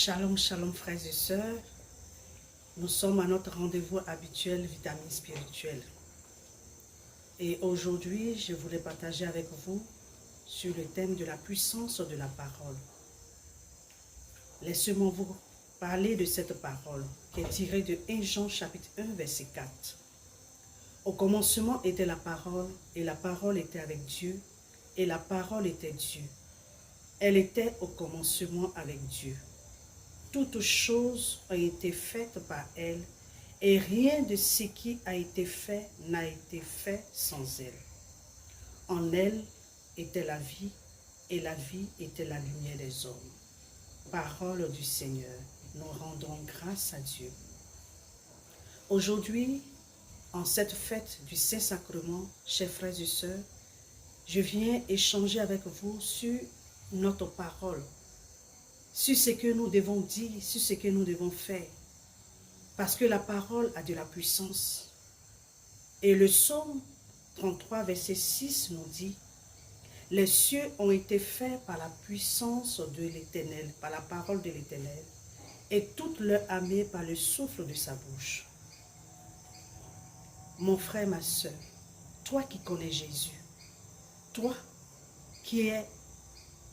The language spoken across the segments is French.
Shalom, shalom frères et sœurs. Nous sommes à notre rendez-vous habituel Vitamine spirituelle. Et aujourd'hui, je voulais partager avec vous sur le thème de la puissance de la parole. Laissez-moi vous parler de cette parole qui est tirée de 1 Jean chapitre 1 verset 4. Au commencement était la parole et la parole était avec Dieu et la parole était Dieu. Elle était au commencement avec Dieu. Toutes choses ont été faites par elle, et rien de ce qui a été fait n'a été fait sans elle. En elle était la vie, et la vie était la lumière des hommes. Parole du Seigneur, nous rendons grâce à Dieu. Aujourd'hui, en cette fête du Saint-Sacrement, chers frères et sœurs, je viens échanger avec vous sur notre parole, sur ce que nous devons dire, sur ce que nous devons faire. Parce que la parole a de la puissance. Et le psaume 33, verset 6 nous dit, « Les cieux ont été faits par la puissance de l'Éternel, par la parole de l'Éternel, et toute leur armée par le souffle de sa bouche. » Mon frère, ma soeur, toi qui connais Jésus, toi qui es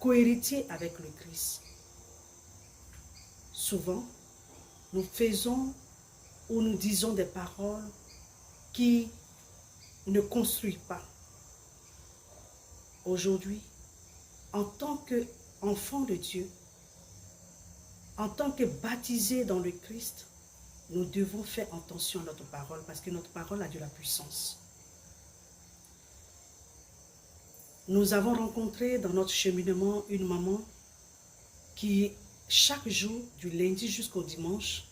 cohéritier avec le Christ, souvent, nous faisons ou nous disons des paroles qui ne construisent pas. Aujourd'hui, en tant qu'enfant de Dieu, en tant que baptisé dans le Christ, nous devons faire attention à notre parole parce que notre parole a de la puissance. Nous avons rencontré dans notre cheminement une maman qui, chaque jour, du lundi jusqu'au dimanche,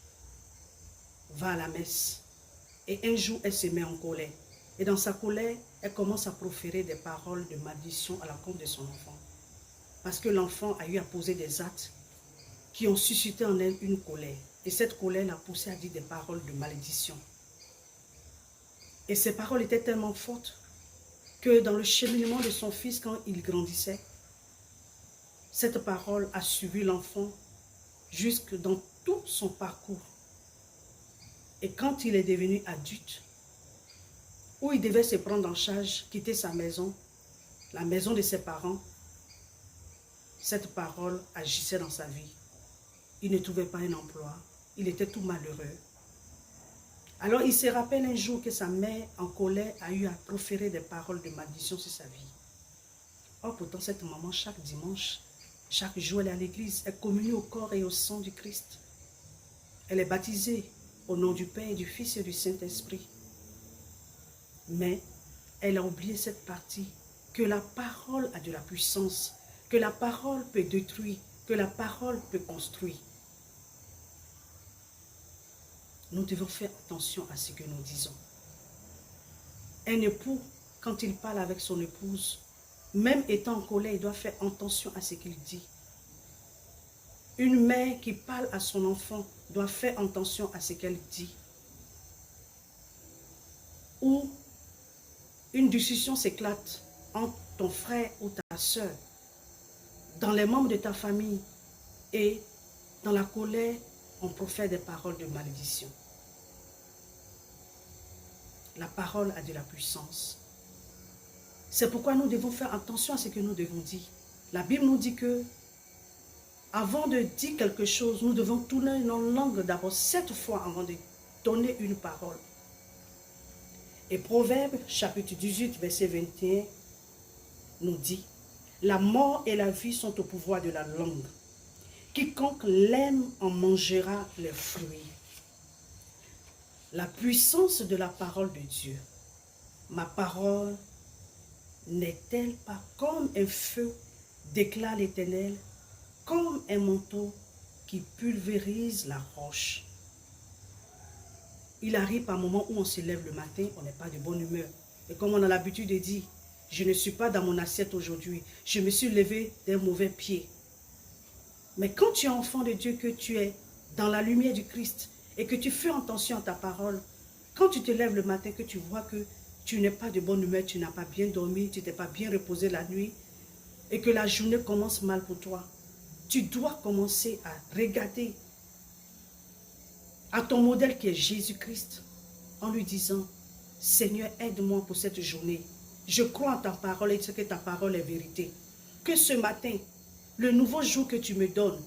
va à la messe. Et un jour, elle se met en colère. Et dans sa colère, elle commence à proférer des paroles de malédiction à l'encontre de son enfant. Parce que l'enfant a eu à poser des actes qui ont suscité en elle une colère. Et cette colère l'a poussée à dire des paroles de malédiction. Et ces paroles étaient tellement fortes que dans le cheminement de son fils, quand il grandissait, cette parole a suivi l'enfant jusque dans tout son parcours. Et quand il est devenu adulte, où il devait se prendre en charge, quitter sa maison, la maison de ses parents, cette parole agissait dans sa vie. Il ne trouvait pas un emploi, il était tout malheureux. Alors il se rappelle un jour que sa mère, en colère, a eu à proférer des paroles de malédiction sur sa vie. Or pourtant cette maman, chaque dimanche, chaque jour elle est à l'église, elle communie au corps et au sang du Christ. Elle est baptisée au nom du Père, du Fils et du Saint-Esprit. Mais elle a oublié cette partie, que la parole a de la puissance, que la parole peut détruire, que la parole peut construire. Nous devons faire attention à ce que nous disons. Un époux, quand il parle avec son épouse, même étant en colère, il doit faire attention à ce qu'il dit. Une mère qui parle à son enfant doit faire attention à ce qu'elle dit. Ou une discussion s'éclate entre ton frère ou ta soeur, dans les membres de ta famille, et dans la colère, on profère des paroles de malédiction. La parole a de la puissance. C'est pourquoi nous devons faire attention à ce que nous devons dire. La Bible nous dit que avant de dire quelque chose, nous devons tourner notre langue d'abord 7 fois avant de donner une parole. Et Proverbe, chapitre 18, verset 21, nous dit, « La mort et la vie sont au pouvoir de la langue. Quiconque l'aime en mangera les fruits. » La puissance de la parole de Dieu. Ma parole n'est-elle pas comme un feu, déclare l'Éternel, comme un manteau qui pulvérise la roche. Il arrive par moment où on se lève le matin, on n'est pas de bonne humeur. Et comme on a l'habitude de dire, je ne suis pas dans mon assiette aujourd'hui, je me suis levé d'un mauvais pied. Mais quand tu es enfant de Dieu, que tu es dans la lumière du Christ et que tu fais attention à ta parole, quand tu te lèves le matin, que tu vois que tu n'es pas de bonne humeur, tu n'as pas bien dormi, tu t'es pas bien reposé la nuit et que la journée commence mal pour toi, Tu dois commencer à regarder à ton modèle qui est Jésus-Christ en lui disant, Seigneur, aide-moi pour cette journée. Je crois en ta parole et ce que ta parole est vérité. Que ce matin, le nouveau jour que tu me donnes,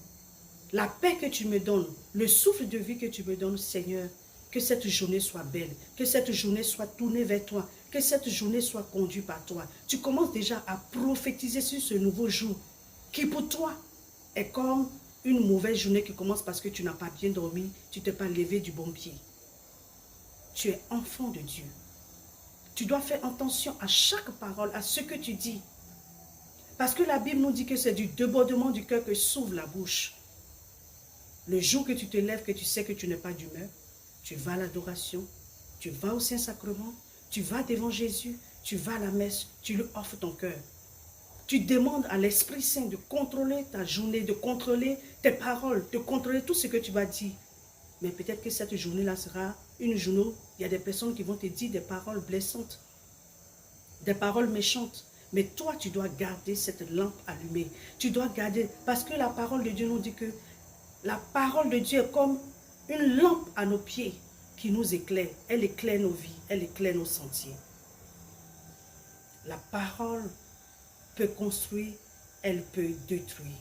la paix que tu me donnes, le souffle de vie que tu me donnes, Seigneur, que cette journée soit belle, que cette journée soit tournée vers toi, que cette journée soit conduite par toi. Tu commences déjà à prophétiser sur ce nouveau jour qui pour toi est comme une mauvaise journée qui commence parce que tu n'as pas bien dormi, tu ne t'es pas levé du bon pied. Tu es enfant de Dieu. Tu dois faire attention à chaque parole, à ce que tu dis. Parce que la Bible nous dit que c'est du débordement du cœur que s'ouvre la bouche. Le jour que tu te lèves, que tu sais que tu n'es pas d'humeur, tu vas à l'adoration, tu vas au Saint-Sacrement, tu vas devant Jésus, tu vas à la messe, tu lui offres ton cœur. Tu demandes à l'Esprit Saint de contrôler ta journée, de contrôler tes paroles, de contrôler tout ce que tu vas dire. Mais peut-être que cette journée-là sera une journée où il y a des personnes qui vont te dire des paroles blessantes, des paroles méchantes. Mais toi, tu dois garder cette lampe allumée. Tu dois garder, parce que la parole de Dieu nous dit que la parole de Dieu est comme une lampe à nos pieds qui nous éclaire. Elle éclaire nos vies, elle éclaire nos sentiers. La parole peut construire, elle peut détruire.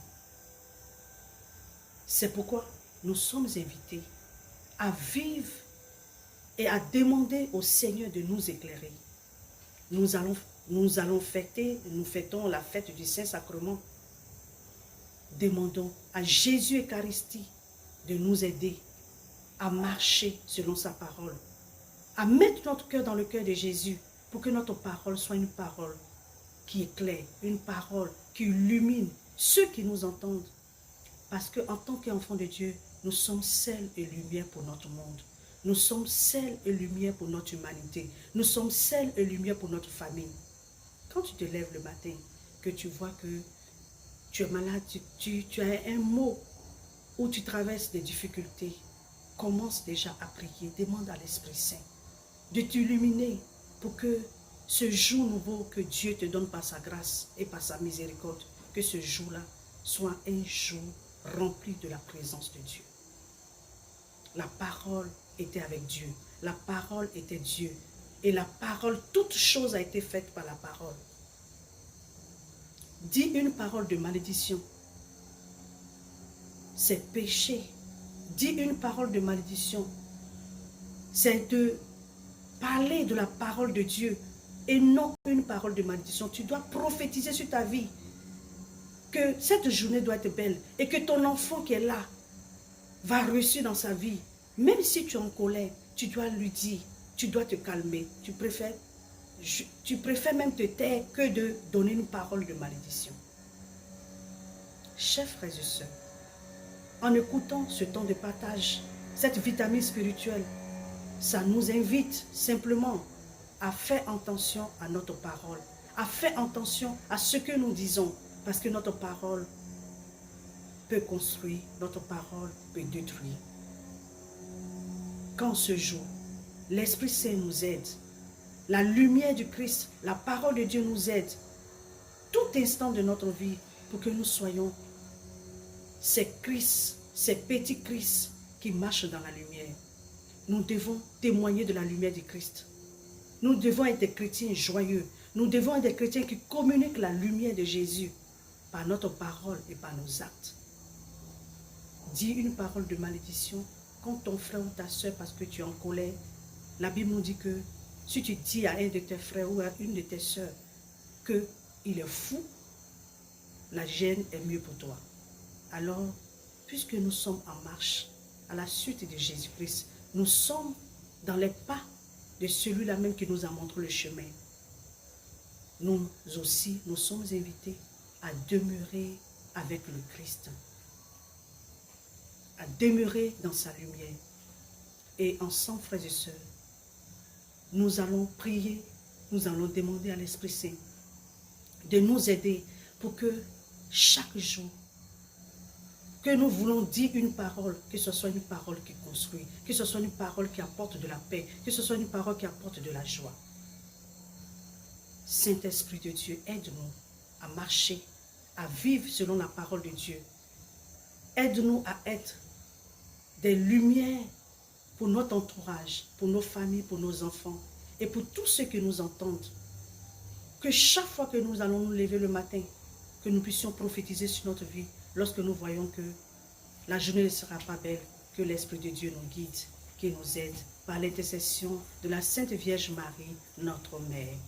C'est pourquoi nous sommes invités à vivre et à demander au Seigneur de nous éclairer. Nous allons fêter, nous fêtons la fête du Saint-Sacrement. Demandons à Jésus Eucharistie de nous aider à marcher selon sa parole, à mettre notre cœur dans le cœur de Jésus pour que notre parole soit une parole qui éclaire, une parole qui illumine ceux qui nous entendent. Parce qu'en tant qu'enfants de Dieu, nous sommes sel et lumière pour notre monde. Nous sommes sel et lumière pour notre humanité. Nous sommes sel et lumière pour notre famille. Quand tu te lèves le matin, que tu vois que tu es malade, tu as un mot où tu traverses des difficultés, commence déjà à prier. Demande à l'Esprit Saint de t'illuminer pour que ce jour nouveau que Dieu te donne par sa grâce et par sa miséricorde, que ce jour-là soit un jour rempli de la présence de Dieu. La parole était avec Dieu. La parole était Dieu. Et la parole, toute chose a été faite par la parole. Dis une parole de malédiction. C'est péché. Dis une parole de malédiction. C'est de parler de la parole de Dieu et non une parole de malédiction. Tu dois prophétiser sur ta vie que cette journée doit être belle et que ton enfant qui est là va réussir dans sa vie. Même si tu es en colère, tu dois lui dire, tu dois te calmer. Tu préfères même te taire que de donner une parole de malédiction. Chers frères et sœurs, en écoutant ce temps de partage, cette vitamine spirituelle, ça nous invite simplement à faire attention à notre parole, à faire attention à ce que nous disons, parce que notre parole peut construire, notre parole peut détruire. Quand ce jour, l'Esprit Saint nous aide, la lumière du Christ, la parole de Dieu nous aide, tout instant de notre vie, pour que nous soyons ces Christ, ces petits Christ qui marchent dans la lumière. Nous devons témoigner de la lumière du Christ. Nous devons être des chrétiens joyeux. Nous devons être des chrétiens qui communiquent la lumière de Jésus par notre parole et par nos actes. Dis une parole de malédiction quand ton frère ou ta soeur, parce que tu es en colère. La Bible nous dit que si tu dis à un de tes frères ou à une de tes soeurs qu'il est fou, la gêne est mieux pour toi. Alors, puisque nous sommes en marche à la suite de Jésus-Christ, nous sommes dans les pas de celui-là même qui nous a montré le chemin. Nous aussi, nous sommes invités à demeurer avec le Christ, à demeurer dans sa lumière. Et ensemble, frères et sœurs, nous allons prier, nous allons demander à l'Esprit Saint de nous aider pour que chaque jour, que nous voulons dire une parole, que ce soit une parole qui construit, que ce soit une parole qui apporte de la paix, que ce soit une parole qui apporte de la joie. Saint-Esprit de Dieu, aide-nous à marcher, à vivre selon la parole de Dieu Aide-nous à être des lumières pour notre entourage, pour nos familles, pour nos enfants et pour tous ceux qui nous entendent. Que chaque fois que nous allons nous lever le matin, que nous puissions prophétiser sur notre vie lorsque nous voyons que la journée ne sera pas belle, que l'Esprit de Dieu nous guide, qu'il nous aide par l'intercession de la Sainte Vierge Marie, notre Mère.